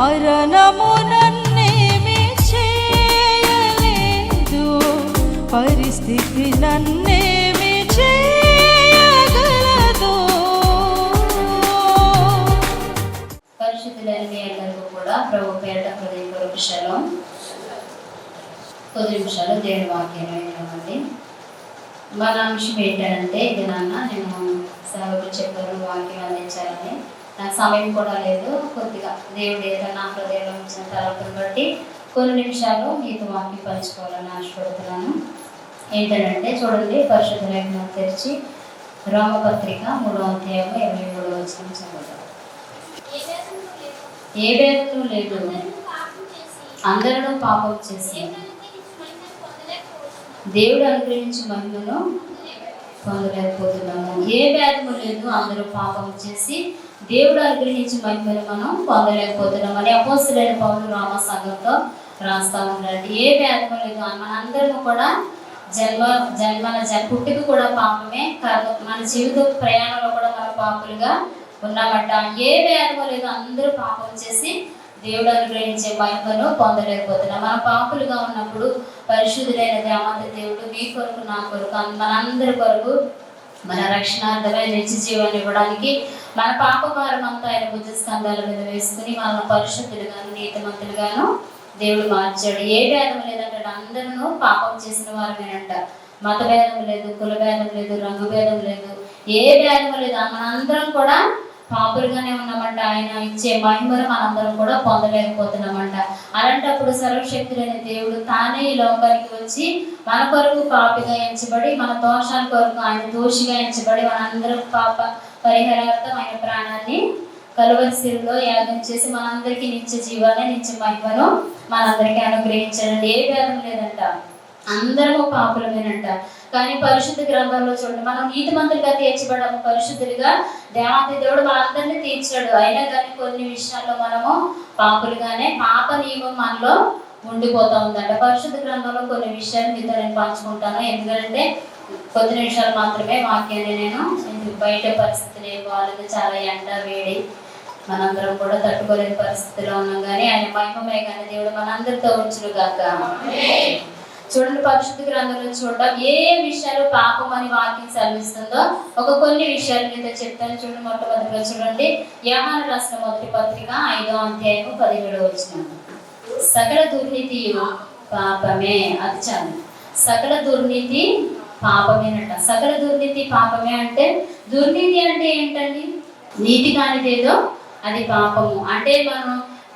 మరణము నన్నేమి చేయలేదు, పరిస్థితి నన్నేమి చేయగలదు. పరిశుద్ధులైన మీ అందరికీ కూడా ప్రభు పేరిట హృదయపూర్వక శలోం. కొద్ది నిమిషాలు దేవుని వాక్యం విన్నామండి. మన అంశం ఏంటంటే, ఇది నేను సేవకులు చెప్పారు వాక్యం అందించాలని. నాకు సమయం కూడా లేదు. కొద్దిగా దేవుడు ఏదైనా నా హృదయంలో ఉంచిన తలపుని బట్టి కొన్ని నిమిషాలు మీతో వాక్యం పంచుకోవాలని ఆశపడుతున్నాను. ఏంటంటే చూడండి, పరిశుద్ధ లేఖనం తెరిచి రోమపత్రిక 3వ అధ్యాయం 23వ వచనం చదువుతాం. ఏ భేదము లేదు, అందరూ పాపం చేసి దేవుడు అనుగ్రహించి మహిమను పొందలేకపోతున్నాము. ఏ భేదము లేదు, అందరూ పాపం చేసి దేవుడు అనుగ్రహించి మహిమను మనం పొందలేకపోతున్నాం అని అపోస్తలుడైన పౌలు రోమ సంఘంతో రాస్తా ఉన్నాడు. ఏ భేదము లేదు, మనందరం కూడా పుట్టుక కూడా పాపమే, మన జీవిత ప్రయాణంలో కూడా మన పాపులుగా ఉన్నామట. ఏ భేదము లేదు, అందరూ పాపం చేసి దేవుడు అనుగ్రహించే మహిమను పొందలేకపోతున్నాం. మన పాపులుగా ఉన్నప్పుడు పరిశుద్ధుడైన దేవాది దేవుడు మీ కొరకు, నా కొరకు, మనందరి కొరకు మన రక్షణార్థమైన నిత్య జీవాన్ని ఇవ్వడానికి మన పాపభారం అంతా ఆయన భుజ స్కంధాల మీద వేసుకుని మనల్ని పరిశుద్ధులుగాను నీతిమంతులుగాను దేవుడు మార్చాడు. ఏ భేదం లేదంటే అందరూ పాపం చేసిన వారమేనంట. మత భేదం లేదు, కుల భేదం లేదు, రంగు భేదం లేదు, ఏ భేదం లేదు, మనందరం కూడా పాపులుగానే ఉన్నామంట. ఆయన ఇచ్చే మహిమను మనందరం కూడా పొందలేకపోతున్నామంట. అలాంటప్పుడు సర్వశక్తులైన దేవుడు తానే ఈ లోకానికి వచ్చి మన కొరకు పాపిగా ఎంచబడి, మన దోషాల కొరకు ఆయన దోషిగా ఎంచబడి, మనందరం పాప పరిహారార్థం ఆయన ప్రాణాన్ని కలువరి శిలువలో యాగం చేసి మనందరికీ నిత్య జీవాన్ని, నిత్య మహిమను మనందరికీ అనుగ్రహించాడు. ఏ భేదం లేదంట, అందరము పాపులమేనంట. కానీ పరిశుద్ధ గ్రంథంలో చూడండి, మనం నీతిమంతులుగా తీర్చబడ్డాము, పరిశుద్ధులుగా దేవాది దేవుడు మనందరినీ తీర్చాడు. అయినా కానీ కొన్ని విషయాల్లో మనము పాపులుగానే, పాప నియమం మనలో ఉండిపోతా ఉందంట. పరిశుద్ధ గ్రంథంలో కొన్ని విషయాలు మీతో నేను పంచుకుంటాను. ఎందుకంటే కొద్ది నిమిషాలు మాత్రమే వాక్యాన్ని నేను బయట పరిస్థితులు ఏం బాగాలేదు, చాలా ఎండ వేడి, మనందరం కూడా తట్టుకోలేని పరిస్థితిలో ఉన్నాం. కానీ ఆయన మహిమమే కానీ దేవుడు మనందరితో ఉంచును గాక. చూడండి, పరిశుద్ధ గ్రంథంలో చూడడం ఏ విషయాలు పాపం అని వాక్యం సెలవిస్తుందో కొన్ని విషయాలు మీతో చెప్తాను. చూడండి, మొట్టమొదటిగా చూడండి, యోహాను రాసిన మొదటి పత్రిక 5వ అధ్యాయం 17వ వచనం. సకల దుర్నీతి పాపమే. అది చాలు, సకల దుర్నీతి పాపమేనట. సకల దుర్నీతి పాపమే అంటే, దుర్నీతి అంటే ఏంటండి? నీతి కానిదేదో అది పాపము. అంటే మనం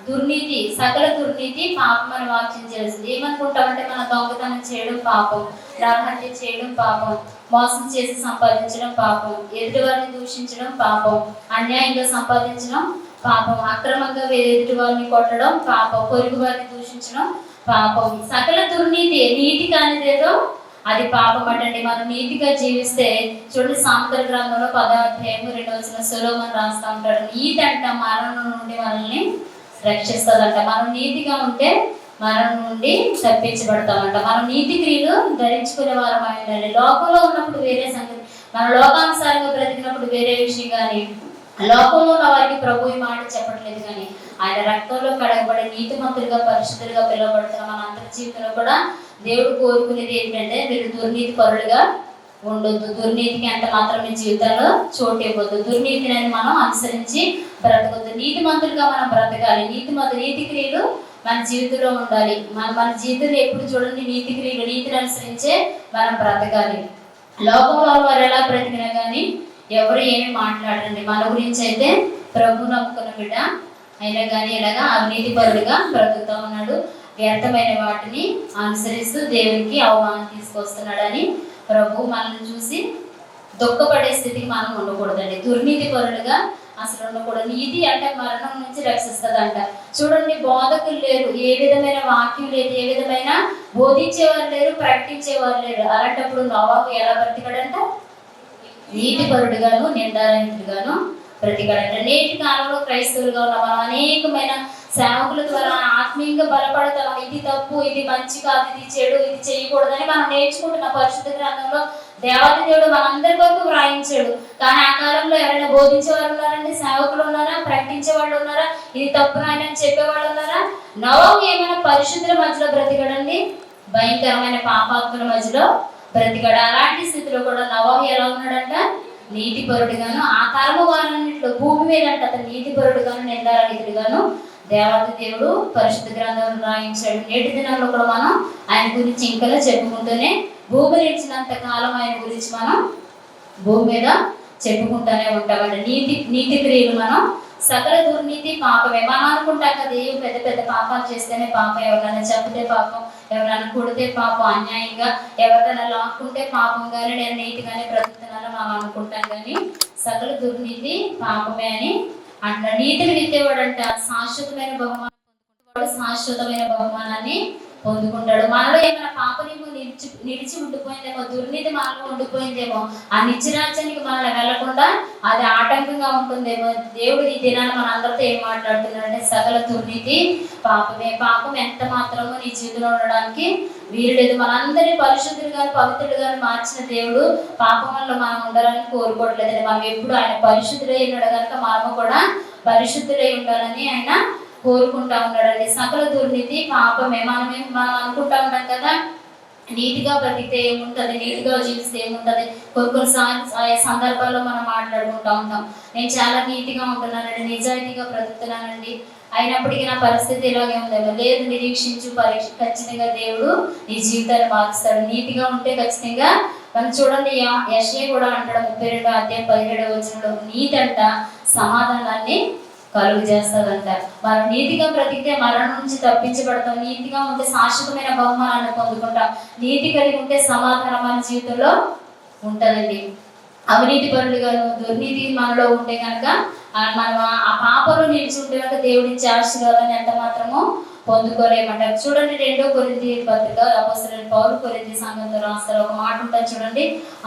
దుర్నీతి, సకల దుర్నీతి పాపం అని వాక్యం చేస్తుంది. ఏమనుకుంటామంటే, మన దొంగతనం చేయడం పాపం, నరహత్య చేయడం పాపం, మోసం చేసి సంపాదించడం పాపం, ఎదుటివారిని దూషించడం పాపం, అన్యాయంగా సంపాదించడం పాపం, అక్రమంగా ఎదుటి వారిని కొట్టడం పాపం, పొరుగు వారిని దూషించడం పాపం. సకల దుర్నీతి, నీతి కానిదేదో అది పాపం అంటండి. మనం నీతిగా జీవిస్తే చూడండి, సామెతల గ్రంథంలో 10వ అధ్యాయం 2వ వచనం సొలొమోను రాస్తా ఉంటాడు. నీతి అంట మరణం నుండి మనల్ని రక్షిస్తుందంట. మనం నీతిగా ఉంటే మరణం నుండి తప్పించబడతామంట. మనం నీతి క్రియలు ధరించుకునే వారం అయిందండి. లోకంలో ఉన్నప్పుడు వేరే సంగతి, మన లోకానుసారంగా బ్రతికినప్పుడు వేరే విషయం. కానీ లోకంలో ఉన్న వారికి ప్రభు ఈ మాట చెప్పట్లేదు. కానీ ఆయన రక్తంలో కడగబడి నీతిమంతులుగా, పరిశుద్ధులుగా పిలువబడుతున్న మన అందరి జీవితంలో కూడా దేవుడు కోరుకునేది ఏంటంటే, మీరు దుర్నీతి పరులుగా ఉండొద్దు. దుర్నీతికి ఎంత మాత్రం మీ జీవితంలో చోటు ఇవ్వద్దు. దుర్నీతిని మనం అనుసరించి బ్రతకొద్దు. నీతిమంతులుగా మనం బ్రతకాలి. నీతి క్రియలు మన జీవితంలో ఉండాలి. మన జీవితంలో ఎప్పుడు చూడండి, నీతి క్రియలు, నీతిని అనుసరించే మనం బ్రతకాలి. లోకంలో వారు ఎలా బ్రతికినా కానీ ఎవరు ఏమి మాట్లాడండి. మన గురించి అయితే ప్రభు నమ్ముకున్న బిడ్డ అయినా కానీ ఇలాగా అవినీతి పరుడుగా బ్రతుకుతూ ఉన్నాడు. వ్యర్థమైన వాటిని అనుసరిస్తూ దేవునికి అవమానం తీసుకొస్తున్నాడని ప్రభు మనల్ని చూసి దుఃఖపడే స్థితికి మనం ఉండకూడదండి. దుర్నీతి పరులుగా అసలు ఉండకూడదు. నీతి అంటే మరణం నుంచి రక్షిస్తుందంట. చూడండి, బోధకులు లేరు, ఏ విధమైన వాక్యం లేదు, ఏ విధమైన బోధించేవారు లేరు, ప్రకటించేవారు లేరు. అలాంటప్పుడు నోవాహు ఎలా బ్రతికాడంట? నీతి పరుడుగాను, నిందారహితుడుగాను బ్రతికాడంట. నేటి కాలంలో క్రైస్తవులుగా ఉన్న మనం అనేకమైన సేవకుల ద్వారా ఆత్మీయంగా బలపడతాం. ఇది తప్పు, ఇది మంచి కాదు, ఇది చెడు, ఇది చేయకూడదని మనం నేర్చుకుంటున్న పరిశుద్ధ గ్రంథంలో దేవాది దేవుడు మనందరి కొరకు వ్రాయించాడు. కానీ ఆ కాలంలో ఎవరైనా బోధించే వాళ్ళు ఉన్నారండి? సేవకులు ఉన్నారా? ప్రకటించే వాళ్ళు ఉన్నారా? ఇది తప్పు నాయన అని చెప్పేవాళ్ళు ఉన్నారా? నోవాహు ఏమైనా పరిశుద్ధుల మధ్యలో బ్రతికాడండి? భయంకరమైన పాపాత్మల మధ్యలో బ్రతికాడు. అలాంటి స్థితిలో కూడా నోవాహు ఎలా ఉన్నాడంట? నీతిపరుడుగాను, ఆ తరము వారన్నింటిలో భూమి మీద అంటే అతను నీతిపరుడుగాను, నిందారహితుడుగాను దేవాది దేవుడు పరిశుద్ధ గ్రంథంలో రాయించాడు. నేటి దినాల్లో కూడా మనం ఆయన గురించి ఇంకా చెప్పుకుంటూనే, భూమి నిలిచినంత కాలం ఆయన గురించి మనం భూమి మీద చెప్పుకుంటూనే ఉంటామండి. నీతి క్రియలు మనం సకల దుర్నీతి పాపమే. మనం అనుకుంటాం కదా, ఏం పెద్ద పెద్ద పాపాలు చేస్తేనే పాపం, ఎవరైనా చంపితే పాపం, ఎవరైనా కొడితే పాపం, అన్యాయంగా ఎవరైనా లాక్కుంటే పాపం, కానీ నేను నీతిగానే బ్రతుకుతున్నాను మనం అనుకుంటాం. కానీ సకల దుర్నీతి పాపమే అని అంటున్నాడు. నీతిని విత్తేవాడంట శాశ్వతమైన బహుమానం పొందుకుంటాడు, శాశ్వతమైన బహుమానాన్ని పొందుకుంటాడు. మనలో ఏమైనా పాపనేమో నిలిచి ఉండిపోయిందేమో, దుర్నీతి మనలో ఉండిపోయిందేమో, ఆ నిత్యరాజ్యానికి మనల్ని వెళ్లకుండా అది ఆటంకంగా ఉంటుందేమో. దేవుడు ఈ దినాన్ని మన అందరితో ఏం మాట్లాడుతున్నాడంటే, సకల దుర్నీతి పాపమే. పాపం ఎంత మాత్రమో నీ జీవితంలో ఉండడానికి వీలు లేదు. మనందరినీ పరిశుద్ధులుగా పవిత్రులుగా మార్చిన దేవుడు పాపం వల్ల మనం ఉండాలని కోరుకోవట్లేదండి. మనం ఎప్పుడు ఆయన పరిశుద్ధులై ఉన్నాడు కనుక మనము కూడా పరిశుద్ధులై ఉండాలని ఆయన కోరుకుంటా ఉన్నాడండి. సకల దుర్నీతి పాపమే. మనం అనుకుంటా ఉంటాం కదా, నీతిగా బ్రతికితే ఏముంటుంది, నీతిగా జీవిస్తే ఏముంటుంది. కొన్నిసార్లు ఆ సందర్భాల్లో మనం మాట్లాడుకుంటా ఉంటాం, నేను చాలా నీతిగా ఉంటున్నానండి, నిజాయితీగా బ్రతుకుతున్నానండి, అయినప్పటికీ నా పరిస్థితి ఇలాగే ఉందేమో. లేదు, నిరీక్షించు, పరీక్ష, ఖచ్చితంగా దేవుడు నీ జీవితాన్ని మారుస్తాడు. నీతిగా ఉంటే ఖచ్చితంగా మనం చూడండి, యెషయా కూడా అంటాడు 32:17 నీతి అంట సమాధానాన్ని కలుగు చేస్తుందంట. మనం నీతిగా బ్రతికితే మరణం నుంచి తప్పించబడతాం. నీతిగా ఉంటే శాశ్వతమైన బహుమానాన్ని పొందుకుంటాం. నీతి కలిగి ఉంటే సమాధానం మన జీవితంలో ఉంటుందండి. అవినీతి పరులుగాను దుర్నీతి మనలో ఉంటే కనుక మనం ఆ పాపలో నిలిచి ఉంటే కనుక దేవుడిచ్చే ఆశీర్వాదాన్ని ఎంత మాత్రమో పొందుకోలేమంటారు. చూడండి 2 కొరింథీ పత్రిక అపోస్తలుడైన పౌలు కొరింథీ సంఘంతో రాస్తారు. ఒక మాట ఉంటుంది చూడండి,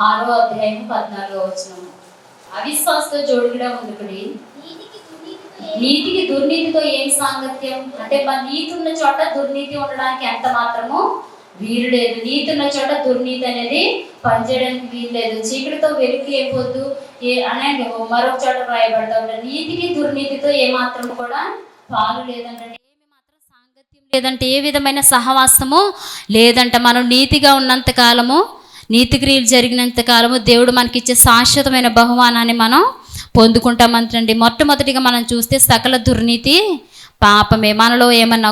6:14 అవిశ్వాసతో జోడుగా ముందుకుడి, నీతికి దుర్నీతితో ఏం సాంగత్యం అంటే, మన నీతి ఉన్న చోట దుర్నీతి ఉండడానికి ఎంత మాత్రమో వీలు లేదు. నీతి ఉన్న చోట దుర్నీతి అనేది పనిచేయడానికి వీలు లేదు. చీకటితో వెలుగు ఏపోద్దు అనే మరొక చోట రాయబడతా ఉంటారు. నీతికి దుర్నీతితో ఏ మాత్రం కూడా పాలు లేదంటే, ఏమి మాత్రం సాంగత్యం లేదంటే, ఏ విధమైన సహవాసము లేదంట. మనం నీతిగా ఉన్నంత కాలము, నీతి క్రియలు జరిగినంత కాలము దేవుడు మనకిచ్చే శాశ్వతమైన బహుమానాన్ని మనం పొందుకుంటామంటండి. మొట్టమొదటిగా మనం చూస్తే సకల దుర్నీతి పాపమే. మనలో ఏమన్నా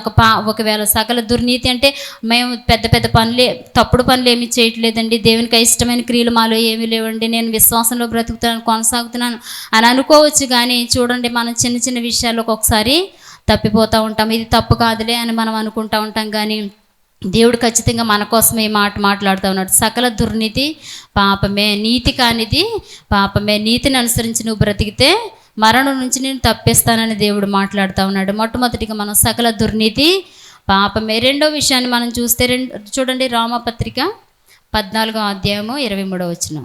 ఒకవేళ సకల దుర్నీతి అంటే మేము పెద్ద పెద్ద పనులే, తప్పుడు పనులు ఏమీ చేయట్లేదండి, దేవునికి ఇష్టమైన క్రియలు మాలో ఏమీ లేవండి, నేను విశ్వాసంలో బ్రతుకుతున్నాను, కొనసాగుతున్నాను అని అనుకోవచ్చు. కానీ చూడండి, మనం చిన్న చిన్న విషయాల్లో ఒక్కొక్కసారి తప్పిపోతూ ఉంటాం. ఇది తప్పు కాదులే అని మనం అనుకుంటూ ఉంటాం. కానీ దేవుడు ఖచ్చితంగా మన కోసం ఈ మాట మాట్లాడుతూ ఉన్నాడు. సకల దుర్నీతి పాపమే, నీతి కానిది పాపమే. నీతిని అనుసరించి నువ్వు బ్రతికితే మరణం నుంచి నేను తప్పిస్తానని దేవుడు మాట్లాడుతూ ఉన్నాడు. మొట్టమొదటిగా మనం సకల దుర్నీతి పాపమే. రెండో విషయాన్ని మనం చూస్తే చూడండి, రోమాపత్రిక 14:23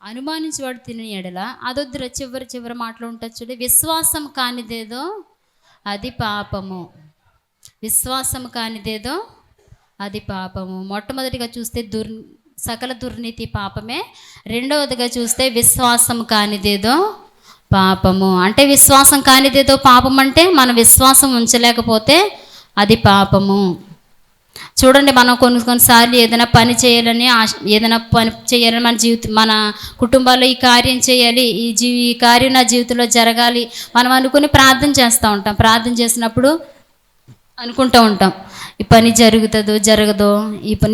అనుమానించేవాడు తిని ఎడల అదొద్దుర చివరి మాటలు ఉంటుంది చూడండి, విశ్వాసం కానిదేదో అది పాపము, విశ్వాసం కానిదేదో అది పాపము. మొట్టమొదటిగా చూస్తే సకల దుర్నీతి పాపమే. రెండవదిగా చూస్తే విశ్వాసం కానిదేదో పాపము. అంటే విశ్వాసం కానిదేదో పాపం అంటే మనం విశ్వాసం ఉంచలేకపోతే అది పాపము. చూడండి, మనం కొన్నిసార్లు ఏదైనా పని చేయాలని మన కుటుంబాల్లో ఈ కార్యం చేయాలి, ఈ కార్యం నా జీవితంలో జరగాలి మనం అనుకుని ప్రార్థన చేస్తూ ఉంటాం. ప్రార్థన చేసినప్పుడు అనుకుంటూ ఉంటాం, ఈ పని జరగదో,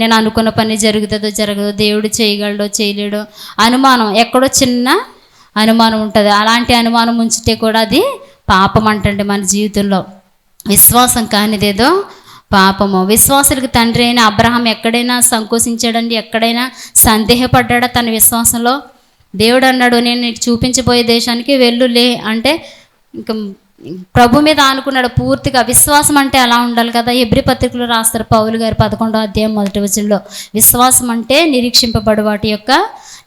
నేను అనుకున్న పని జరగదో, దేవుడు చేయగలడో చేయలేడో, అనుమానం, ఎక్కడో చిన్న అనుమానం ఉంటుంది. అలాంటి అనుమానం ఉంచితే కూడా అది పాపం అంటండి మన జీవితంలో. విశ్వాసం కానిదేదో పాపము. విశ్వాసులకు తండ్రి అయిన అబ్రహాం ఎక్కడైనా సంకోచించాడండి, ఎక్కడైనా సందేహపడ్డా తన విశ్వాసంలో? దేవుడు అన్నాడు, నేను నీకు చూపించబోయే దేశానికి వెళ్ళులే అంటే ఇంకా ప్రభు మీద ఆనుకున్నాడు పూర్తిగా. విశ్వాసం అంటే అలా ఉండాలి కదా. హెబ్రీ పత్రికలో రాస్తారు పౌలు గారు 11:1 విశ్వాసం అంటే నిరీక్షింపబడు వాటి యొక్క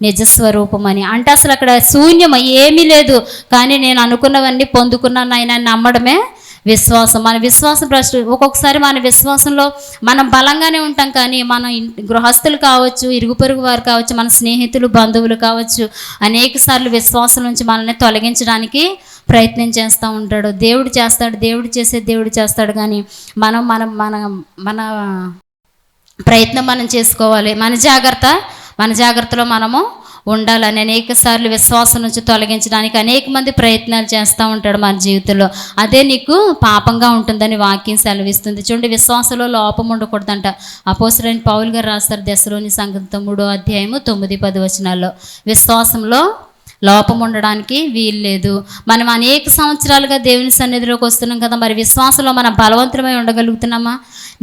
నిజస్వరూపం అని. అంటే అసలు అక్కడ శూన్యం ఏమీ లేదు, కానీ నేను అనుకున్నవన్నీ పొందుకున్నాను ఆయన నమ్మడమే విశ్వాసం, మన విశ్వాసం ఒక్కొక్కసారి మన విశ్వాసంలో మనం బలంగానే ఉంటాం, కానీ మన గృహస్థులు కావచ్చు, ఇరుగు పొరుగు వారు కావచ్చు, మన స్నేహితులు బంధువులు కావచ్చు, అనేక సార్లు విశ్వాసం నుంచి మనల్ని తొలగించడానికి ప్రయత్నం చేస్తూ ఉంటాడు. దేవుడు చేస్తాడు కానీ మనం మన మన మన ప్రయత్నం మనం చేసుకోవాలి. మన జాగ్రత్తలో మనము ఉండాలని అనేక సార్లు విశ్వాసం నుంచి తొలగించడానికి అనేక మంది ప్రయత్నాలు చేస్తూ ఉంటాడు మన జీవితంలో. అదే నీకు పాపంగా ఉంటుందని వాక్యం సెలవిస్తుంది. చూడండి, విశ్వాసంలో లోపం ఉండకూడదంట. అపోస్తలుడైన పౌలు గారు రాస్తారు దెస్సలోని సంఘంతో 3వ అధ్యాయము 9-10 వచనాల్లో, విశ్వాసంలో లోపం ఉండడానికి వీలు లేదు. మనం అనేక సంవత్సరాలుగా దేవుని సన్నిధిలోకి వస్తున్నాం కదా, మరి విశ్వాసంలో మనం బలవంతులమై ఉండగలుగుతున్నామా?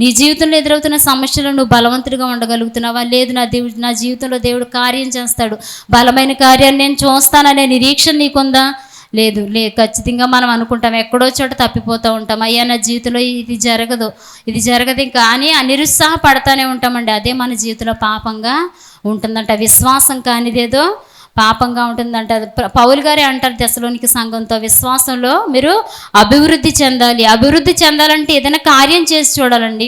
నీ జీవితంలో ఎదురవుతున్న సమస్యలు నువ్వు బలవంతుడిగా ఉండగలుగుతున్నావా? లేదు, నా జీవితంలో దేవుడు కార్యం చేస్తాడు, బలమైన కార్యాన్ని నేను చూస్తాననే నిరీక్షణ నీకుందా? లేదు. ఖచ్చితంగా మనం అనుకుంటాం, ఎక్కడో చోట తప్పిపోతూ ఉంటాం, అయ్యా నా జీవితంలో ఇది జరగదు ఇంకా అని నిరుత్సాహపడతానే ఉంటామండి. అదే మన జీవితంలో పాపంగా ఉంటుందంట. విశ్వాసం కానిదేదో పాపంగా ఉంటుందంట. పౌలు గారే అంటారు దెస్సలోనికి సంఘంతో, విశ్వాసంలో మీరు అభివృద్ధి చెందాలంటే ఏదైనా కార్యం చేసి చూడాలండి.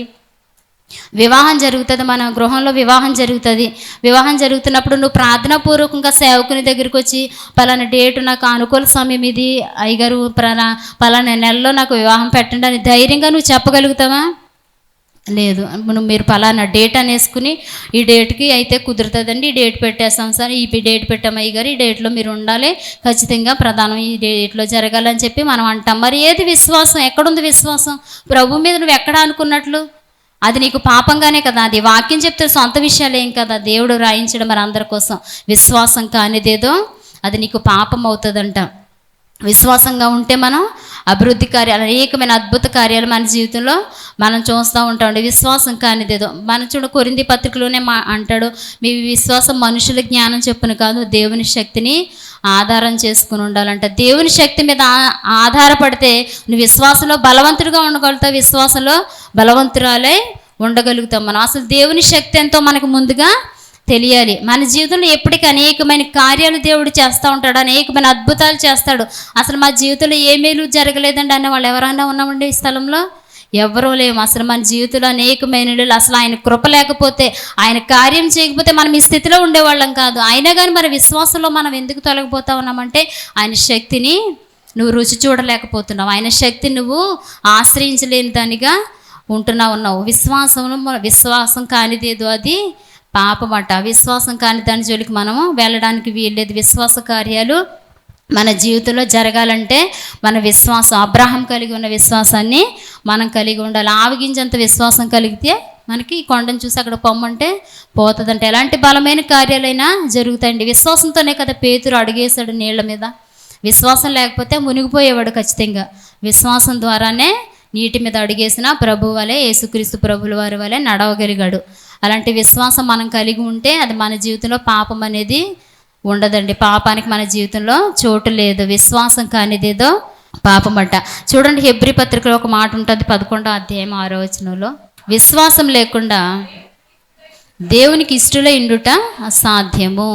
వివాహం జరుగుతుంది, మన గృహంలో వివాహం జరుగుతున్నప్పుడు నువ్వు ప్రార్థనాపూర్వకంగా సేవకుని దగ్గరికి వచ్చి, పలానా డేటు నాకు అనుకూల సమయం ఇది, అయ్యగారు పలానా నెలలో నాకు వివాహం పెట్టండి అని ధైర్యంగా నువ్వు చెప్పగలుగుతావా? లేదు. మీరు పలానా డేట్ అనేసుకుని, ఈ డేట్కి అయితే కుదురుతుందండి, ఈ డేట్ పెట్టేస్తాం సార్, ఈ డేట్ పెట్టాం అయ్యగారు, ఈ డేట్లో మీరు ఉండాలి, ఖచ్చితంగా ప్రధానం ఈ డేట్లో జరగాలని చెప్పి మనం అంటాం. మరి ఏది విశ్వాసం? ఎక్కడుంది విశ్వాసం? ప్రభు మీద నువ్వు ఎక్కడ అనుకున్నట్లు? అది నీకు పాపంగానే కదా. అది వాక్యం చెప్తే సొంత విషయాలు ఏం కదా, దేవుడు రాయించడం మరి అందరి కోసం. విశ్వాసం కానిదేదో అది నీకు పాపం అవుతుందంట. విశ్వాసంగా ఉంటే మనం అభివృద్ధి కార్యాలు, అనేకమైన అద్భుత కార్యాలు మన జీవితంలో మనం చూస్తూ ఉంటామండి. విశ్వాసం కానిదేదో మనం కొరింథీ పత్రికలోనే అంటాడు, మీ విశ్వాసం మనుషుల జ్ఞానం చొప్పున కాదు, దేవుని శక్తిని ఆధారం చేసుకుని ఉండాలంట. దేవుని శక్తి మీద ఆధారపడితే నువ్వు విశ్వాసంలో బలవంతుడిగా ఉండగలుగుతావు, విశ్వాసంలో బలవంతురాలే ఉండగలుగుతాం. మనం అసలు దేవుని శక్తి ఎంతో మనకు ముందుగా తెలియాలి. మన జీవితంలో ఎప్పటికీ అనేకమైన కార్యాలు దేవుడు చేస్తూ ఉంటాడు, అనేకమైన అద్భుతాలు చేస్తాడు. అసలు మా జీవితంలో ఏ మేలు జరగలేదండి అనే వాళ్ళు ఎవరైనా ఉన్నామండి ఈ స్థలంలో? ఎవరూ లేము. అసలు మన జీవితంలో అనేకమైన, అసలు ఆయన కృప లేకపోతే, ఆయన కార్యం చేయకపోతే మనం ఈ స్థితిలో ఉండేవాళ్ళం కాదు. అయినా కానీ మరి విశ్వాసంలో మనం ఎందుకు తొలగిపోతా ఉన్నామంటే, ఆయన శక్తిని నువ్వు రుచి చూడలేకపోతున్నావు, ఆయన శక్తిని నువ్వు ఆశ్రయించలేని దానిగా ఉన్నావు. విశ్వాసం కానిదేదో అది పాపమట. విశ్వాసం కాని దాని జోలికి మనము వెళ్ళడానికి వీల్లేదు. విశ్వాస కార్యాలు మన జీవితంలో జరగాలంటే మన విశ్వాసం, అబ్రహాం కలిగి ఉన్న విశ్వాసాన్ని మనం కలిగి ఉండాలి. ఆవగింజంత విశ్వాసం కలిగితే మనకి కొండను చూసి అక్కడ పొమ్మంటే పోతుందంటే, ఎలాంటి బలమైన కార్యాలైనా జరుగుతాయండి. విశ్వాసంతోనే కదా పేతురు అడుగేశాడు నీళ్ల మీద. విశ్వాసం లేకపోతే మునిగిపోయేవాడు ఖచ్చితంగా. విశ్వాసం ద్వారానే నీటి మీద అడుగేసిన ప్రభు వలె, యేసుక్రీస్తు ప్రభుల వారి వలె నడవగలిగాడు. అలాంటి విశ్వాసం మనం కలిగి ఉంటే అది మన జీవితంలో పాపం అనేది ఉండదండి. పాపానికి మన జీవితంలో చోటు లేదు. విశ్వాసం కానిదేదో పాపమట. చూడండి, హెబ్రీ పత్రికలో ఒక మాట ఉంటుంది 11వ అధ్యాయం 6వ వచనంలో, విశ్వాసం లేకుండా దేవునికి ఇష్టలై ఉండుట అసాధ్యము.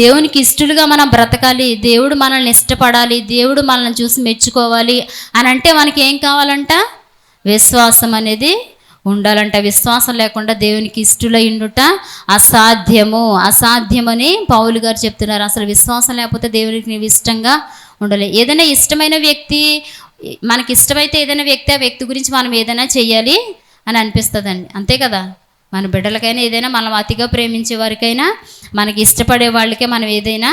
దేవునికి ఇష్టలుగా మనం బ్రతకాలి, దేవుడు మనల్ని ఇష్టపడాలి, దేవుడు మనల్ని చూసి మెచ్చుకోవాలి అని అంటే మనకి ఏం కావాలంట? విశ్వాసం అనేది ఉండాలంట. విశ్వాసం లేకుండా దేవునికి ఇష్టలై ఉండుట అసాధ్యమని పౌలు గారు చెప్తున్నారు. అసలు విశ్వాసం లేకపోతే దేవునికి నీవు ఇష్టంగా ఉండాలి. ఏదైనా ఇష్టమైన వ్యక్తి, మనకి ఇష్టమైతే ఏదైనా వ్యక్తి, ఆ వ్యక్తి గురించి మనం ఏదైనా చెయ్యాలి అని అనిపిస్తుందండి, అంతే కదా. మన బిడ్డలకైనా ఏదైనా, మనం అతిగా ప్రేమించే వారికైనా, మనకి ఇష్టపడే వాళ్ళకే మనం ఏదైనా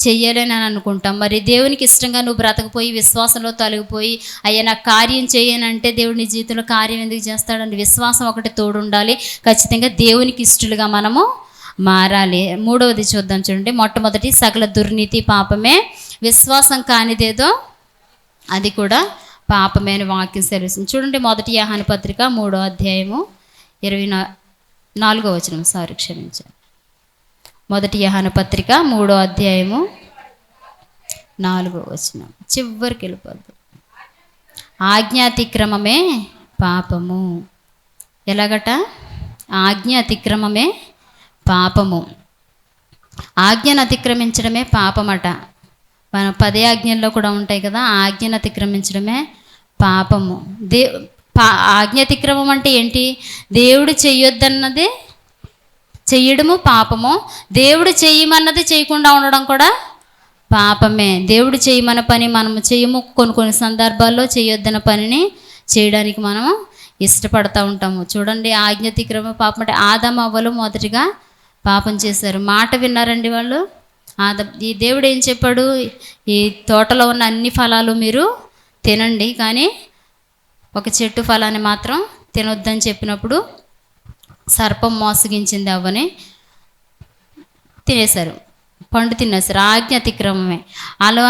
చెయ్యాలని అని అనుకుంటాం. మరి దేవునికి ఇష్టంగా నువ్వు బ్రతకపోయి విశ్వాసంలో తొలగిపోయి, అయ్యా నాకు కార్యం చేయనంటే దేవుడి నీ జీవితంలో కార్యం ఎందుకు చేస్తాడండి? విశ్వాసం ఒకటి తోడు ఉండాలి. ఖచ్చితంగా దేవునికి ఇష్టలుగా మనము మారాలి. 3వది చూద్దాం చూడండి. మొట్టమొదటి, సకల దుర్నీతి పాపమే, విశ్వాసం కానిదేదో అది కూడా పాపమే అని వాక్యం సెలవుస్తుంది. చూడండి, 1 యోహాను పత్రిక 3వ అధ్యాయము 24వ వచనం. క్షమించాను. 1 యోహాను పత్రిక 3వ అధ్యాయము 4వ వచనం చివరికి వెళ్ళిపోద్దు. ఆజ్ఞాతిక్రమమే పాపము. ఎలాగట? ఆజ్ఞ అతిక్రమమే పాపము. ఆజ్ఞను అతిక్రమించడమే పాపమట. మన 10 ఆజ్ఞల్లో కూడా ఉంటాయి కదా, ఆజ్ఞను అతిక్రమించడమే పాపము. దే ఆజ్ఞాతిక్రమం అంటే ఏంటి? దేవుడు చెయ్యొద్దన్నది చెయ్యడము పాపము, దేవుడు చెయ్యమన్నది చేయకుండా ఉండడం కూడా పాపమే. దేవుడు చేయమన్న పని మనము చేయము, కొన్ని సందర్భాల్లో చేయొద్దన్న పనిని చేయడానికి మనము ఇష్టపడతా ఉంటాము. చూడండి, ఆజ్ఞాతిక్రమ పాపం అంటే ఆదాము అవ్వలు మొదటిగా పాపం చేశారు. మాట విన్నారండి వాళ్ళు. ఈ దేవుడు ఏం చెప్పాడు? ఈ తోటలో ఉన్న అన్ని ఫలాలు మీరు తినండి, కానీ ఒక చెట్టు ఫలాన్ని మాత్రం తినొద్దని చెప్పినప్పుడు సర్పం మోసగించింది అవ్వని, తినేశారు, పండు తినేశారు. ఆజ్ఞ అతిక్రమమే. అలా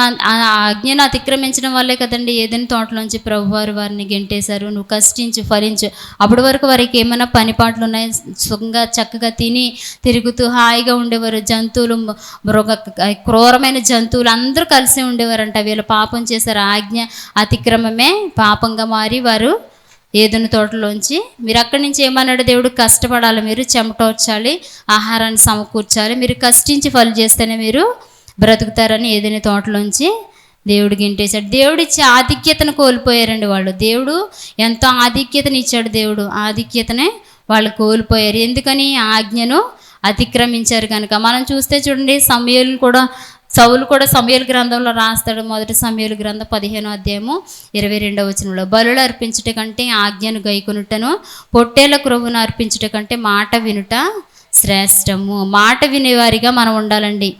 ఆజ్ఞను అతిక్రమించడం వల్లే కదండి ఏదైనా తోటలోంచి ప్రభువారు వారిని గెంటేశారు. నువ్వు కష్టించు, ఫలించు. అప్పటి వరకు వారికి ఏమైనా పనిపాట్లు ఉన్నాయి, సుఖంగా చక్కగా తిని తిరుగుతూ హాయిగా ఉండేవారు. జంతువులు, క్రూరమైన జంతువులు అందరూ కలిసి ఉండేవారంట. వీళ్ళు పాపం చేశారు. ఆజ్ఞ అతిక్రమమే పాపంగా మారి వారు ఏదైనా తోటలోంచి, మీరు అక్కడి నుంచి ఏమన్నాడు దేవుడు? కష్టపడాలి, మీరు చెమటోర్చాలి, ఆహారాన్ని సమకూర్చాలి, మీరు కష్టించి ఫలి చేస్తేనే మీరు బ్రతుకుతారని ఏదైనా తోటలోంచి దేవుడు గింటేశాడు. దేవుడు ఇచ్చే ఆధిక్యతను కోల్పోయారండి వాళ్ళు. దేవుడు ఎంతో ఆధిక్యతని ఇచ్చాడు, దేవుడు ఆధిక్యతనే వాళ్ళు కోల్పోయారు. ఎందుకని? ఆజ్ఞను అతిక్రమించారు కనుక. మనం చూస్తే చూడండి, సౌలు కూడా సమూయేలు గ్రంథంలో రాస్తాడు. మొదటి సమూయేలు గ్రంథం 15వ అధ్యాయము 22వ వచనంలో, బలులు అర్పించుట కంటే ఆజ్ఞను గైకొనుటను, పొట్టేళ్ల క్రొవ్వును అర్పించుట కంటే మాట వినుట శ్రేష్టము. మాట వినేవారిగా మనం ఉండాలండి.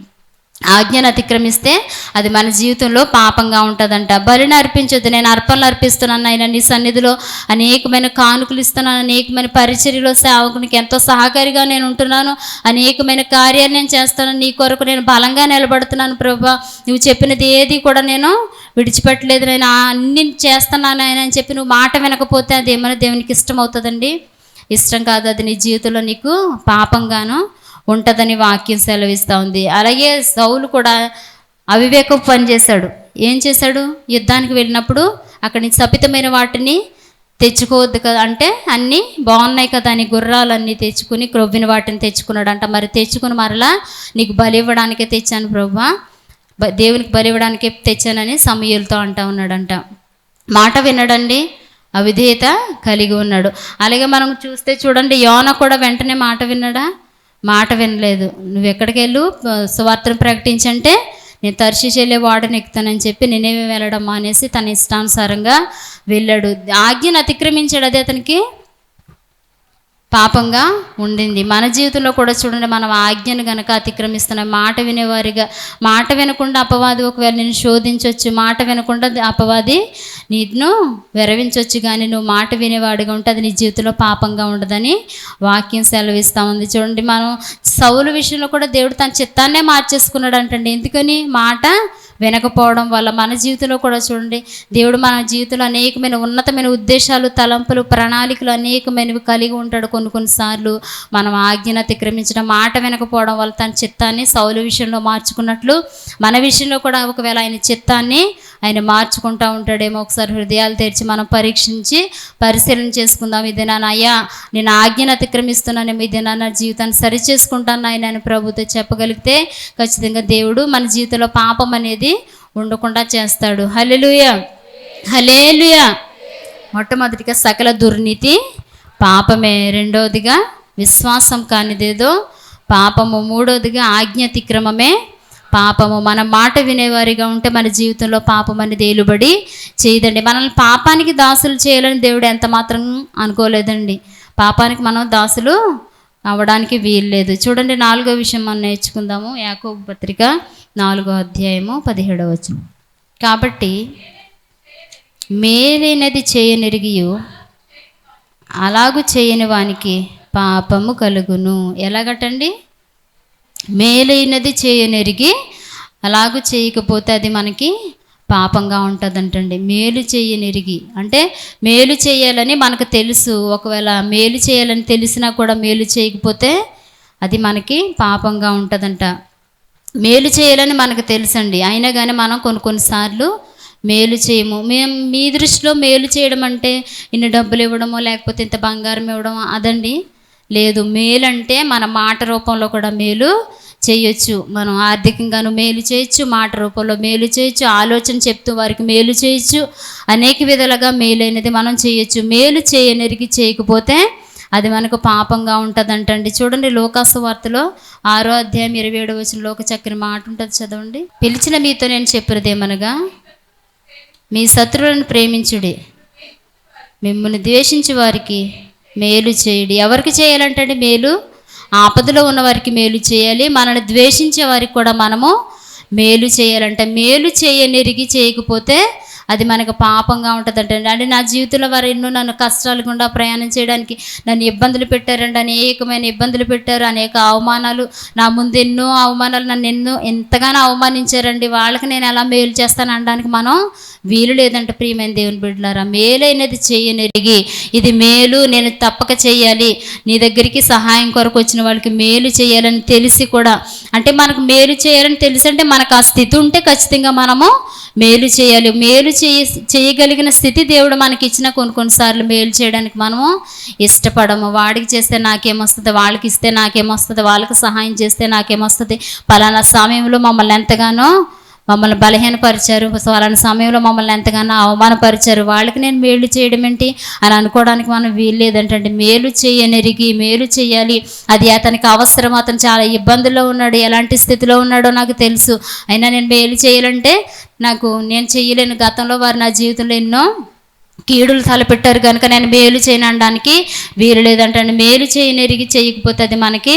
ఆజ్ఞను అతిక్రమిస్తే అది మన జీవితంలో పాపంగా ఉంటుందంట. బలిని అర్పించొద్దు. నేను అర్పణలు అర్పిస్తున్నాను ఆయన నీ సన్నిధిలో, అనేకమైన కానుకలు ఇస్తున్నాను, అనేకమైన పరిచర్యలో సేవకునికి ఎంతో సహకారిగా నేను ఉంటున్నాను, అనేకమైన కార్యాలు నేను చేస్తాను, నీ కొరకు నేను బలంగా నిలబడుతున్నాను ప్రభువా, నువ్వు చెప్పినది ఏది కూడా నేను విడిచిపెట్టలేదు, నేను అన్ని చేస్తున్నాను ఆయన అని చెప్పి నువ్వు మాట వినకపోతే అది ఏమైనా దేవునికి ఇష్టం అవుతుందండి? ఇష్టం కాదు. అది నీ జీవితంలో నీకు పాపంగాను ఉంటుందని వాక్యం సెలవిస్తూ ఉంది. అలాగే సౌలు కూడా అవివేకం పని చేశాడు. ఏం చేశాడు? యుద్ధానికి వెళ్ళినప్పుడు అక్కడి నుంచి శపితమైన వాటిని తెచ్చుకోవద్దు కదా, అంటే అన్నీ బాగున్నాయి కదా అని గుర్రాలన్నీ తెచ్చుకుని క్రొవ్విన వాటిని తెచ్చుకున్నాడంట. మరి తెచ్చుకుని మరలా నీకు బలి ఇవ్వడానికే తెచ్చాను ప్రభువా, దేవునికి బలి ఇవ్వడానికే తెచ్చానని సమూయేలుతో అంటా ఉన్నాడంట. మాట వినడండి, అవిధేయత కలిగి ఉన్నాడు. అలాగే మనం చూస్తే చూడండి, యోనా కూడా వెంటనే మాట విన్నాడా? మాట వినలేదు. నువ్వు ఎక్కడికి వెళ్ళు, సువార్తను ప్రకటించంటే నేను తర్షీషు వెళ్ళే వాడని ఎక్కుతానని చెప్పి నేనేమి వెళ్ళడం మానేసి తన ఇష్టానుసారంగా వెళ్ళాడు. ఆజ్ఞను అతిక్రమించాడు. అదే అతనికి పాపంగా ఉండింది. మన జీవితంలో కూడా చూడండి, మనం ఆజ్ఞను గనక అతిక్రమిస్తున్నాం, మాట వినేవారిగా, మాట వినకుండా అపవాది ఒకవేళ నేను శోధించవచ్చు, మాట వినకుండా అపవాది నిన్ను వెరవించవచ్చు, కానీ నువ్వు మాట వినేవాడిగా ఉంటే అది నీ జీవితంలో పాపంగా ఉండదని వాక్యం సెలవిస్తూ ఉంది. చూడండి, మనం సౌలు విషయంలో కూడా దేవుడు తన చిత్తాన్నే మార్చేసుకున్నాడు అంటండి. ఎందుకని? మాట వినకపోవడం వల్ల. మన జీవితంలో కూడా చూడండి, దేవుడు మన జీవితంలో అనేకమైన ఉన్నతమైన ఉద్దేశాలు, తలంపులు, ప్రణాళికలు అనేకమైనవి కలిగి ఉంటాడు. కొన్నిసార్లు మనం ఆజ్ఞను అతిక్రమించడం, మాట వినకపోవడం వల్ల తన చిత్తాన్ని సౌలు విషయంలో మార్చుకున్నట్లు మన విషయంలో కూడా ఒకవేళ ఆయన చిత్తాన్ని ఆయన మార్చుకుంటూ ఉంటాడేమో. ఒకసారి హృదయాలు తెరిచి మనం పరీక్షించి పరిశీలన చేసుకుందాం. ఇదేనా అయ్యా, నేను ఆజ్ఞను అతిక్రమిస్తున్నానేమో, ఇదేనా నా జీవితాన్ని సరి చేసుకుంటాను ఆయన అని ప్రభుతో చెప్పగలిగితే ఖచ్చితంగా దేవుడు మన జీవితంలో పాపం అనేది ఉండకుండా చేస్తాడు. హల్లెలూయా, హల్లెలూయా. మొట్టమొదటిగా సకల దుర్నీతి పాపమే, రెండవదిగా విశ్వాసం కానిదేదో పాపము, మూడవదిగా ఆజ్ఞాతిక్రమమే పాపము. మన మాట వినేవారిగా ఉంటే మన జీవితంలో పాపం అనేది ఏలుబడి చేయదండి. మనల్ని పాపానికి దాసులు చేయాలని దేవుడు ఎంత మాత్రం అనుకోలేదండి. పాపానికి మనం దాసులు అవ్వడానికి వీల్లేదు. చూడండి, 4వ విషయం మనం నేర్చుకుందాము. యాకోబు పత్రిక 4వ అధ్యాయము 17వ వచనం. కాబట్టి మేలైనది చేయనెరిగియు అలాగు చేయని వానికి పాపము కలుగును. ఎలాగటండి? మేలైనది చేయనెరిగి అలాగూ చేయకపోతే అది మనకి పాపంగా ఉంటుందంటండి. మేలు చేయనెరిగి అంటే మేలు చేయాలని మనకు తెలుసు, ఒకవేళ మేలు చేయాలని తెలిసినా కూడా మేలు చేయకపోతే అది మనకి పాపంగా ఉంటుందంట. మేలు చేయాలని మనకు తెలుసండి, అయినా కానీ మనం కొన్నిసార్లు మేలు చేయము. మేము మీ దృష్టిలో మేలు చేయడం అంటే ఇన్ని డబ్బులు ఇవ్వడమో లేకపోతే ఇంత బంగారం ఇవ్వడమో అదండి. లేదు, మేలు అంటే మన మాట రూపంలో కూడా మేలు చేయొచ్చు. మనం ఆర్థికంగాను మేలు చేయొచ్చు, మాట రూపంలో మేలు చేయొచ్చు, ఆలోచన చెప్తూ వారికి మేలు చేయొచ్చు. అనేక విధాలుగా మేలైనది మనం చేయొచ్చు. మేలు చేయనెరిగి చేయకపోతే అది మనకు పాపంగా ఉంటుందంటండి. చూడండి, లోకాసు వార్తలో 6వ అధ్యాయం 27వ వచనంలో ఒక చక్కని మాట ఉంటుంది, చదవండి. పిలిచిన మీతో నేను చెప్పినదేమనగా, మీ శత్రువులను ప్రేమించుడి, మిమ్మల్ని ద్వేషించే వారికి మేలు చేయుడి. ఎవరికి చేయాలంటే మేలు? ఆపదలో ఉన్న వారికి మేలు చేయాలి. మనల్ని ద్వేషించే వారికి కూడా మనము మేలు చేయాలంట. మేలు చేయనెరిగి చేయకపోతే అది మనకు పాపంగా ఉంటుందంటే. అంటే నా జీవితంలో వారు ఎన్నో నన్ను కష్టాలు గుండా ప్రయాణం చేయడానికి నన్ను ఇబ్బందులు పెట్టారంటే, అనేకమైన ఇబ్బందులు పెట్టారు, అనేక అవమానాలు, నా ముందు ఎన్నో అవమానాలు, నన్ను ఎంతగానో అవమానించారండి. వాళ్ళకి నేను ఎలా మేలు చేస్తాను అనడానికి మనం వీలు లేదంట. ప్రియమైన దేవుని బిడ్డలారా, మేలైనది చేయనెరిగి, ఇది మేలు నేను తప్పక చేయాలి, నీ దగ్గరికి సహాయం కొరకు వచ్చిన వాళ్ళకి మేలు చేయాలని తెలిసి కూడా, అంటే మనకు మేలు చేయాలని తెలిసి అంటే మనకు ఆ స్థితి ఉంటే ఖచ్చితంగా మనము మేలు చేయాలి. మేలు చేయగలిగిన స్థితి దేవుడు మనకి ఇచ్చిన కొన్నిసార్లు మేలు చేయడానికి మనము ఇష్టపడము. వాడికి చేస్తే నాకేమొస్తుంది, వాళ్ళకి ఇస్తే నాకేమొస్తుంది, వాళ్ళకి సహాయం చేస్తే నాకేమొస్తుంది, పలానా సమయంలో మమ్మల్ని బలహీనపరిచారు, పలానా సమయంలో మమ్మల్ని ఎంతగానో అవమానపరిచారు, వాళ్ళకి నేను మేలు చేయడం ఏంటి అని అనుకోవడానికి మనం వీలు లేదంటే. మేలు చేయనెరిగి మేలు చేయాలి. అది అతనికి అవసరం. అతను చాలా ఇబ్బందుల్లో ఉన్నాడు, ఎలాంటి స్థితిలో ఉన్నాడో నాకు తెలుసు, అయినా నేను మేలు చేయాలంటే నేను చేయలేను. గతంలో వారు నా జీవితంలో ఎన్నో కీడులు తలపెట్టారు కనుక నేను మేలు చేయనడానికి వీలు లేదంటే. మేలు చేయనెరిగి చేయకపోతే అది మనకి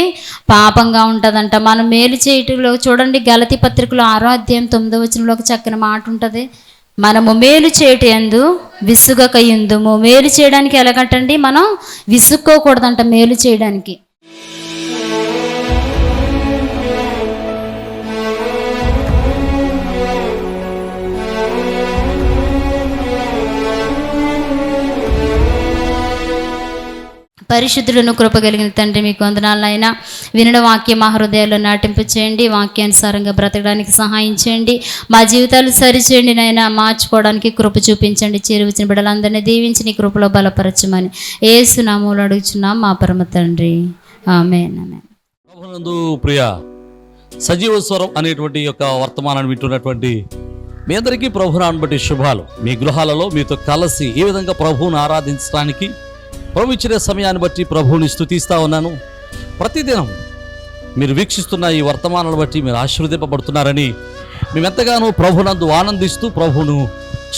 పాపంగా ఉంటుందంట. మనం మేలు చేయటంలో చూడండి, గలతీ పత్రికలో 6వ అధ్యాయం 9వ వచనంలో ఒక చక్కని మాట ఉంటుంది. మనము మేలు చేయటందు విసుగక యుందుము. మేలు చేయడానికి ఎలాగంటండి, మనం విసుక్కోకూడదంట మేలు చేయడానికి. పరిశుద్ధులను కృప కలిగిన తండ్రి, మీకు వందనాలు నాయనా. వినడ వాక్యం మా హృదయాల్లో నాటింపు చేయండి, వాక్యానుసారంగా బ్రతకడానికి సహాయం చేయండి, మా జీవితాలు సరిచేయండి నాయనా, మార్చుకోవడానికి కృప చూపించండి. చేరువచ్చిన బిడ్డలందరినీ దీవించి నీ కృపలో బలపరచమని యేసు నామములో అడుగుచున్నాం మా పరమ తండ్రి, ఆమేన్. ప్రభునందు ప్రియ సజీవ స్వరం అనేటువంటి యొక్క వర్తమానాన్ని వింటున్నటువంటి మీ అందరికీ ప్రభునాన్ని బట్టి శుభాలు. మీ గృహాలలో మీతో కలిసి ఈ విధంగా ప్రభువును ఆరాధించడానికి ప్రభు ఇచ్చిన సమయాన్ని బట్టి ప్రభువుని స్తుతిస్తూ ఉన్నాను. ప్రతిదినం మీరు వీక్షిస్తున్న ఈ వర్తమానాలను బట్టి మీరు ఆశీర్వదింపబడుతున్నారని మేమెంతగానో ప్రభునందు ఆనందిస్తూ ప్రభువును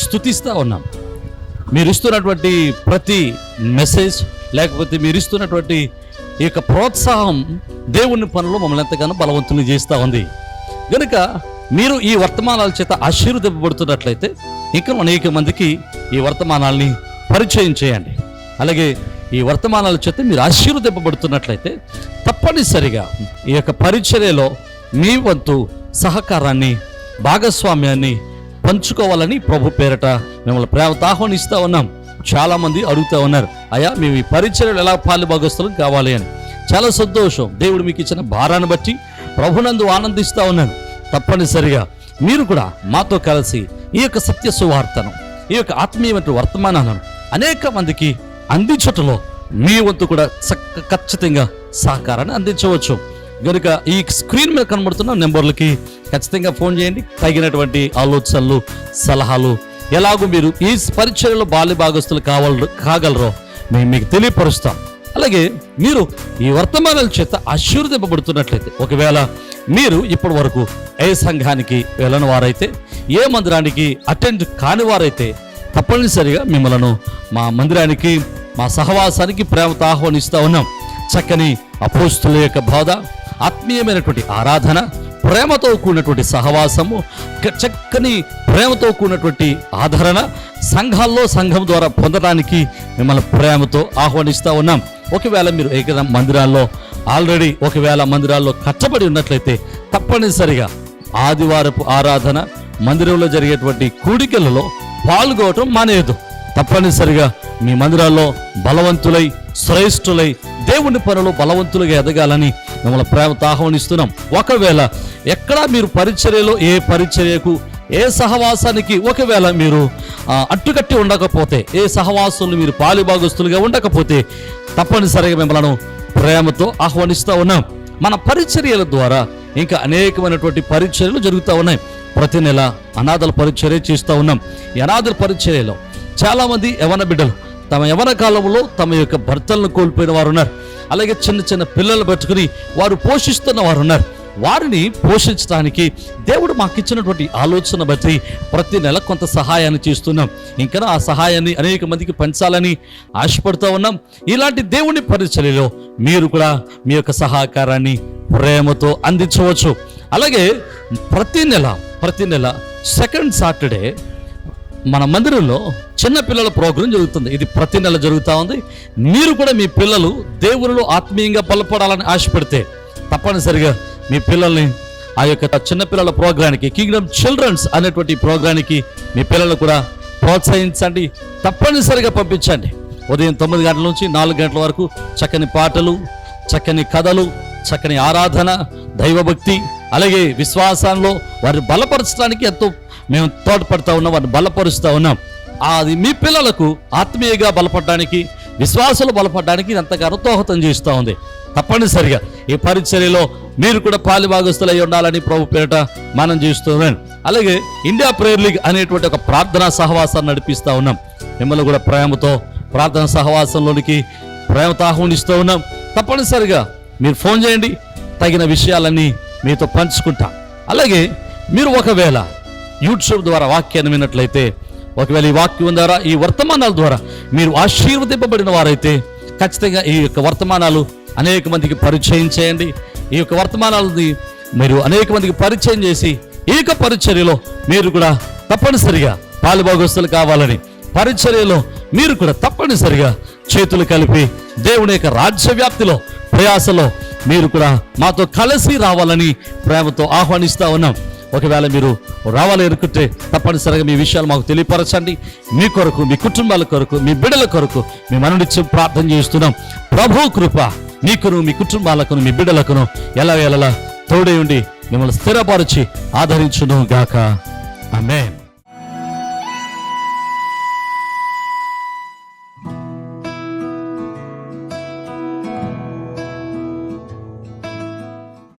స్తుతిస్తూ ఉన్నాం. మీరు ఇస్తున్నటువంటి ప్రతి మెసేజ్, లేకపోతే మీరు ఇస్తున్నటువంటి ఈ యొక్క ప్రోత్సాహం దేవుని పనులు మమ్మల్ని ఎంతగానో బలవంతులు చేస్తూ ఉంది. కనుక మీరు ఈ వర్తమానాల చేత ఆశీర్వదింపబడుతున్నట్లయితే ఇంకా అనేక మందికి ఈ వర్తమానాల్ని పరిచయం చేయండి. అలాగే ఈ వర్తమానాల చేత మీరు ఆశీర్వదింపబడుతున్నట్లయితే తప్పనిసరిగా ఈ యొక్క పరిచర్యలో మీ వంతు సహకారాన్ని, భాగస్వామ్యాన్ని పంచుకోవాలని ప్రభు పేరట మిమ్మల్ని ప్రేమతో ఆహ్వానిస్తూ ఉన్నాం. చాలామంది అడుగుతూ ఉన్నారు, అయ్యా మేము ఈ పరిచర్యలు ఎలా పాలుభాగస్తులం కావాలి అని. చాలా సంతోషం. దేవుడు మీకు ఇచ్చిన భారాన్ని బట్టి ప్రభునందు ఆనందిస్తూ ఉన్నాను. తప్పనిసరిగా మీరు కూడా మాతో కలిసి ఈ యొక్క సత్య సువార్తను, ఈ యొక్క ఆత్మీయమైన వర్తమానాలను అనేక మందికి అందించటంలో మీ వంతు కూడా ఖచ్చితంగా సహకారాన్ని అందించవచ్చు. కనుక ఈ స్క్రీన్ మీద కనబడుతున్న నెంబర్లకి ఖచ్చితంగా ఫోన్ చేయండి. తగినటువంటి ఆలోచనలు, సలహాలు, ఎలాగో మీరు ఈ పరిచర్యలో బాల్య భాగస్తులు కాగలరో మేము మీకు తెలియపరుస్తాం. అలాగే మీరు ఈ వర్తమానాల చేత ఆశీర్వదింపబడుతున్నట్లయితే, ఒకవేళ మీరు ఇప్పటి వరకు ఏ సంఘానికి వెళ్ళని వారైతే, ఏ మందిరానికి అటెండ్ కాని వారైతే తప్పనిసరిగా మిమ్మల్ని మా మందిరానికి, మా సహవాసానికి ప్రేమతో ఆహ్వానిస్తూ ఉన్నాం. చక్కని అపోస్తుల యొక్క బోధ, ఆత్మీయమైనటువంటి ఆరాధన, ప్రేమతో కూడినటువంటి సహవాసము, చక్కని ప్రేమతో కూడినటువంటి ఆదరణ సంఘం ద్వారా పొందడానికి మిమ్మల్ని ప్రేమతో ఆహ్వానిస్తూ ఉన్నాం. ఒకవేళ మీరు ఏకదం మందిరాల్లో ఆల్రెడీ మందిరాల్లో కట్టబడి ఉన్నట్లయితే తప్పనిసరిగా ఆదివారపు ఆరాధన, మందిరంలో జరిగేటువంటి కూడికలలో పాల్గొనటం మానేయదు. తప్పనిసరిగా మీ మందిరాల్లో బలవంతులై, శ్రేష్ఠులై, దేవుని పనులు బలవంతులుగా ఎదగాలని మిమ్మల్ని ప్రేమతో ఆహ్వానిస్తున్నాం. ఒకవేళ ఎక్కడా మీరు పరిచర్యలో, ఏ పరిచర్యకు, ఏ సహవాసానికి ఒకవేళ మీరు అట్టుకట్టి ఉండకపోతే, ఏ సహవాసంలో మీరు పాలుభాగస్తులుగా ఉండకపోతే తప్పనిసరిగా మిమ్మల్ని ప్రేమతో ఆహ్వానిస్తూ ఉన్నాం. మన పరిచర్యల ద్వారా ఇంకా అనేకమైనటువంటి పరిచర్యలు జరుగుతూ ఉన్నాయి. ప్రతి నెల అనాథల పరిచర్య చేస్తూ ఉన్నాం. ఈ అనాథల పరిచర్యలో చాలామంది యవన బిడ్డలు తమ యవన కాలంలో తమ యొక్క భర్తలను కోల్పోయిన వారు ఉన్నారు. అలాగే చిన్న చిన్న పిల్లలు పెట్టుకుని వారు పోషిస్తున్న వారు ఉన్నారు. వారిని పోషించడానికి దేవుడు మాకు ఇచ్చినటువంటి ఆలోచన బట్టి ప్రతి నెల కొంత సహాయాన్ని చేస్తున్నాం. ఇంకా ఆ సహాయాన్ని అనేక మందికి పంచాలని ఆశపడుతూ ఉన్నాం. ఇలాంటి దేవుని పరిచర్యలో మీరు కూడా మీ యొక్క సహకారాన్ని ప్రేమతో అందించవచ్చు. అలాగే ప్రతి నెల సెకండ్ సాటర్డే మన మందిరంలో చిన్న పిల్లల ప్రోగ్రాం జరుగుతుంది. ఇది ప్రతి నెల జరుగుతూ ఉంది. మీరు కూడా మీ పిల్లలు దేవునిలో ఆత్మీయంగా బలపడాలని ఆశపడితే తప్పనిసరిగా మీ పిల్లల్ని ఆ యొక్క చిన్నపిల్లల ప్రోగ్రానికి, కింగ్డమ్ చిల్డ్రన్స్ అనేటువంటి ప్రోగ్రానికి మీ పిల్లలు కూడా ప్రోత్సహించండి. తప్పనిసరిగా పంపించండి. ఉదయం 9 గంటల నుంచి 4 గంటల వరకు చక్కని పాటలు, చక్కని కథలు, చక్కని ఆరాధన, దైవభక్తి, అలాగే విశ్వాసంలో వారిని బలపరచడానికి ఎంతో మేము తోడ్పడుతూ ఉన్నాం, వారిని బలపరుస్తూ ఉన్నాం. అది మీ పిల్లలకు ఆత్మీయంగా బలపడడానికి, విశ్వాసాలు బలపడడానికి ఎంతగానో దోహదం చేస్తూ ఉంది. తప్పనిసరిగా ఈ పరిచర్యలో మీరు కూడా పాలిభాగస్తులై ఉండాలని ప్రభు పేరిట మనం చేస్తున్నాం. అలాగే ఇండియా ప్రేయర్ లీగ్ అనేటువంటి ఒక ప్రార్థనా సహవాసాన్ని నడిపిస్తూ ఉన్నాం. మిమ్మల్ని కూడా ప్రేమతో ప్రార్థనా సహవాసంలోనికి ప్రేమతో ఆహ్వానిస్తూ ఉన్నాం. తప్పనిసరిగా మీరు ఫోన్ చేయండి, తగిన విషయాలన్నీ మీతో పంచుకుంటాం. అలాగే మీరు ఒకవేళ యూట్యూబ్ ద్వారా వాక్యాన్ని విన్నట్లయితే, ఒకవేళ ఈ వాక్యం ద్వారా, ఈ వర్తమానాల ద్వారా మీరు ఆశీర్వదింపబడిన వారైతే ఖచ్చితంగా ఈ యొక్క వర్తమానాలు అనేక మందికి పరిచయం చేయండి. ఈ యొక్క వర్తమానాలని మీరు అనేక మందికి పరిచయం చేసి ఈ యొక్క పరిచర్యలో మీరు కూడా తప్పనిసరిగా పాలుభాగస్తులు కావాలని, పరిచర్యలో మీరు కూడా తప్పనిసరిగా చేతులు కలిపి దేవుని యొక్క రాజ్య వ్యాప్తిలో ప్రయాసలో మీరు కూడా మాతో కలిసి రావాలని ప్రేమతో ఆహ్వానిస్తూ ఉన్నాం. ఒకవేళ మీరు రావాలి అనుకుంటే తప్పనిసరిగా మీ విషయాలు మాకు తెలియపరచండి. మీ కొరకు, మీ కుటుంబాల కొరకు, మీ బిడ్డల కొరకు మేము అనునిత్యం ప్రార్థన చేస్తున్నాం. ప్రభు కృప మీకును, మీ కుటుంబాలకును, మీ బిడ్డలకును ఎలా తోడై ఉండి మిమ్మల్ని స్థిరపరిచి ఆదరించును గాక. ఆమేన్.